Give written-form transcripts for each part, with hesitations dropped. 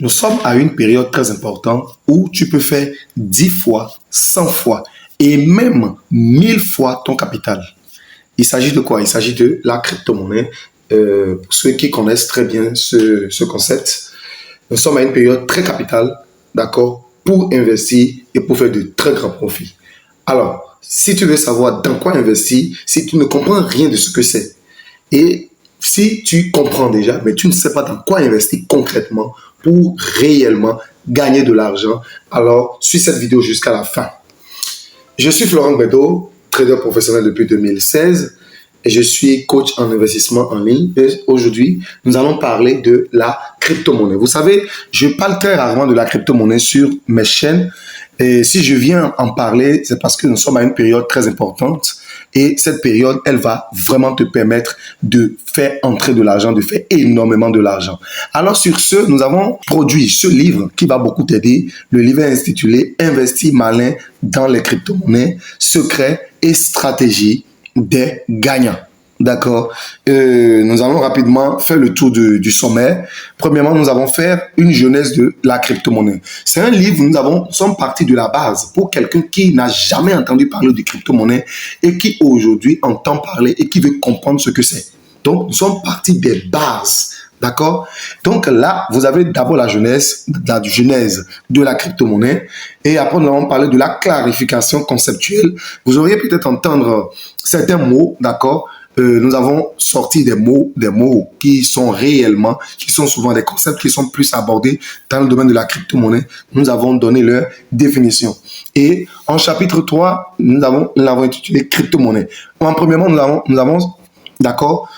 Nous sommes à une période très importante où tu peux faire 10 fois, 100 fois et même 1000 fois ton capital. Il s'agit de quoi? Il s'agit de la crypto-monnaie. Pour ceux qui connaissent très bien ce concept, nous sommes à une période très capitale, d'accord, pour investir et pour faire de très grands profits. Alors, si tu veux savoir dans quoi investir, si tu ne comprends rien de ce que c'est, et si tu comprends déjà, mais tu ne sais pas dans quoi investir concrètement pour réellement gagner de l'argent, alors suis cette vidéo jusqu'à la fin. Je suis Florent Gbedo, trader professionnel depuis 2016 et je suis coach en investissement en ligne. Et aujourd'hui, nous allons parler de la crypto-monnaie. Vous savez, je parle très rarement de la crypto-monnaie sur mes chaînes. Et si je viens en parler, c'est parce que nous sommes à une période très importante. Et cette période, elle va vraiment te permettre de faire entrer de l'argent, de faire énormément de l'argent. Alors sur ce, nous avons produit ce livre qui va beaucoup t'aider. Le livre est intitulé « Investir malin dans les crypto-monnaies, secrets et stratégies des gagnants ». D'accord. Nous allons rapidement faire le tour du sommaire. Premièrement, nous allons faire une genèse de la crypto-monnaie. C'est un livre, nous sommes partis de la base pour quelqu'un qui n'a jamais entendu parler de crypto-monnaie et qui aujourd'hui entend parler et qui veut comprendre ce que c'est. Donc, nous sommes partis des bases. D'accord? Donc là, vous avez d'abord la genèse de la crypto-monnaie et après, nous allons parler de la clarification conceptuelle. Vous auriez peut-être entendre certains mots, d'accord? Nous avons sorti des mots qui sont souvent des concepts qui sont plus abordés dans le domaine de la crypto-monnaie. Nous avons donné leur définition. Et en chapitre 3, nous l'avons intitulé crypto-monnaie. Premièrement, nous avons d'accord,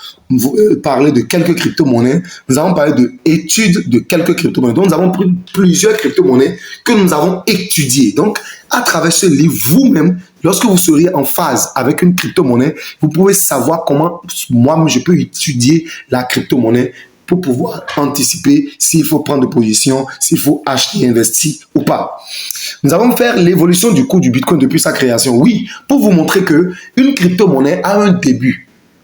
parler de quelques crypto-monnaies. Nous avons parlé de études de quelques crypto-monnaies. Donc, nous avons pris plusieurs crypto-monnaies que nous avons étudiées. Donc, à travers ce livre, vous-même, lorsque vous seriez en phase avec une crypto-monnaie, vous pouvez savoir comment moi, je peux étudier la crypto-monnaie pour pouvoir anticiper s'il faut prendre position, s'il faut acheter, investir ou pas. Nous allons faire l'évolution du cours du Bitcoin depuis sa création. Oui, pour vous montrer que une crypto-monnaie a un début.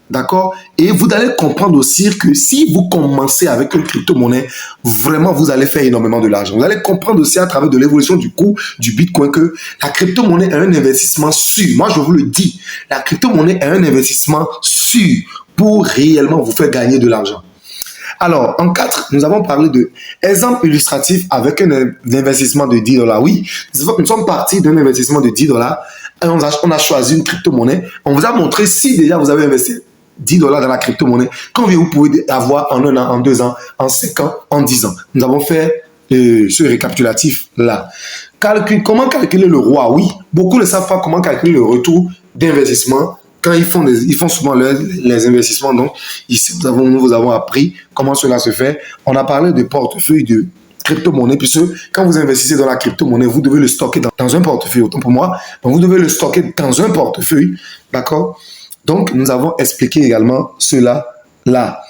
D'accord? Et vous allez comprendre aussi que si vous commencez avec une crypto-monnaie, vraiment, vous allez faire énormément de l'argent. Vous allez comprendre aussi à travers de l'évolution du cours du Bitcoin que la crypto-monnaie est un investissement sûr. Moi, je vous le dis, la crypto-monnaie est un investissement sûr pour réellement vous faire gagner de l'argent. Alors, en 4, nous avons parlé de exemple illustratif avec un investissement de $10. Oui, nous sommes partis d'un investissement de $10 et on a choisi une crypto-monnaie. On vous a montré si déjà vous avez investi $10 dans la crypto-monnaie, combien vous pouvez avoir en 1 an, en 2 ans, en 5 ans, en 10 ans. Nous avons fait ce récapitulatif-là. Comment calculer le ROI? Oui, beaucoup ne savent pas comment calculer le retour d'investissement quand ils font souvent les investissements. Donc, ici, nous vous avons appris comment cela se fait. On a parlé de portefeuille de crypto-monnaie, puisque quand vous investissez dans la crypto-monnaie, vous devez le stocker dans un portefeuille, autant pour moi. Donc, vous devez le stocker dans un portefeuille, d'accord? Donc, nous avons expliqué également cela là.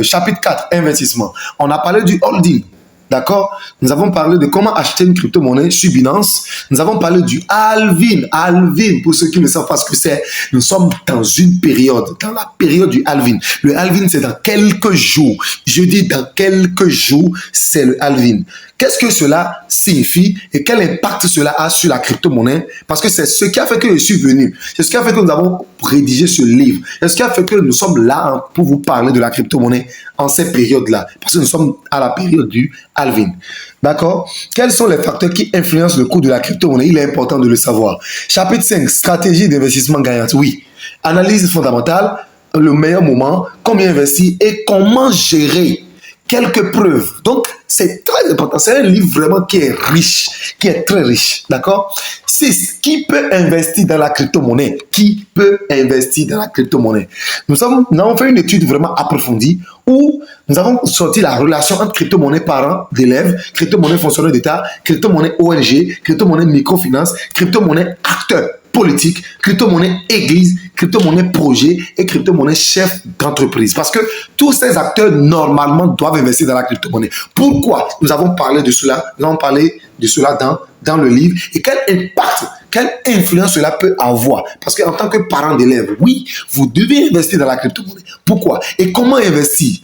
Chapitre 4, investissement. On a parlé du holding. D'accord? Nous avons parlé de comment acheter une crypto-monnaie sur Binance. Nous avons parlé du halving. Halving, pour ceux qui ne savent pas ce que c'est, nous sommes dans une période, dans la période du halving. Le halving, c'est dans quelques jours. Je dis dans quelques jours, c'est le halving. Qu'est-ce que cela signifie et quel impact cela a sur la crypto-monnaie? Parce que c'est ce qui a fait que je suis venu. C'est ce qui a fait que nous avons rédigé ce livre. C'est ce qui a fait que nous sommes là pour vous parler de la crypto-monnaie en cette période-là. Parce que nous sommes à la période du halving. D'accord? Quels sont les facteurs qui influencent le cours de la crypto-monnaie? Il est important de le savoir. Chapitre 5, stratégie d'investissement gagnante. Oui. Analyse fondamentale, le meilleur moment, combien investir et comment gérer. Quelques preuves. Donc, c'est très important. C'est un livre vraiment qui est riche, qui est très riche. D'accord? 6. Qui peut investir dans la crypto-monnaie? Qui peut investir dans la crypto-monnaie? Nous avons fait une étude vraiment approfondie où nous avons sorti la relation entre crypto-monnaie parents d'élèves, crypto-monnaie fonctionnaire d'État, crypto-monnaie ONG, crypto-monnaie microfinance, crypto-monnaie acteur politique, crypto-monnaie église, crypto-monnaie projet et crypto-monnaie chef d'entreprise. Parce que tous ces acteurs, normalement, doivent investir dans la crypto-monnaie. Pourquoi? Nous avons parlé de cela, dans le livre. Et quel impact, quelle influence cela peut avoir? Parce qu'en tant que parent d'élève, oui, vous devez investir dans la crypto-monnaie. Pourquoi? Et comment investir?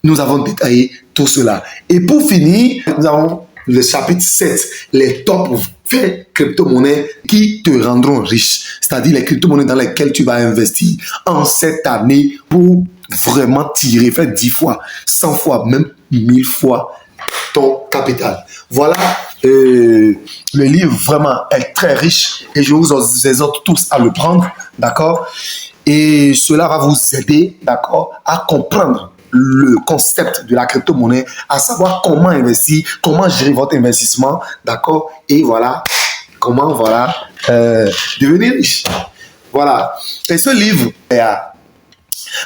nous avons détaillé tout cela. Et pour finir, nous avons le chapitre 7, les top 20 crypto-monnaies qui te rendront riche. C'est-à-dire les crypto-monnaies dans lesquelles tu vas investir en cette année pour vraiment tirer, faire 10 fois, 100 fois, même 1000 fois ton capital. Voilà, le livre vraiment est très riche et je vous exhorte tous à le prendre, d'accord? Et cela va vous aider, d'accord, à comprendre le concept de la crypto-monnaie, à savoir comment investir, comment gérer votre investissement, d'accord? Et voilà, comment, voilà, devenir riche. Voilà. Et ce livre est à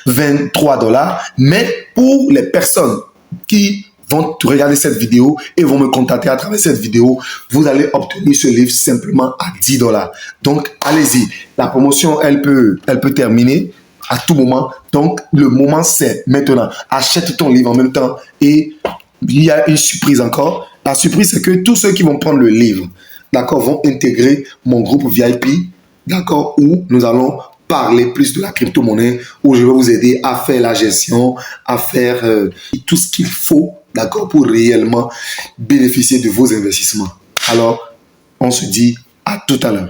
23 $, mais pour les personnes qui vont regarder cette vidéo et vont me contacter à travers cette vidéo, vous allez obtenir ce livre simplement à 10 $. Donc, allez-y. La promotion, elle peut terminer à tout moment. Donc, le moment, c'est maintenant. Achète ton livre en même temps. Et il y a une surprise encore. La surprise, c'est que tous ceux qui vont prendre le livre, d'accord, vont intégrer mon groupe VIP, d'accord, où nous allons parler plus de la crypto-monnaie, où je vais vous aider à faire la gestion, à faire tout ce qu'il faut, d'accord, pour réellement bénéficier de vos investissements. Alors, on se dit à tout à l'heure.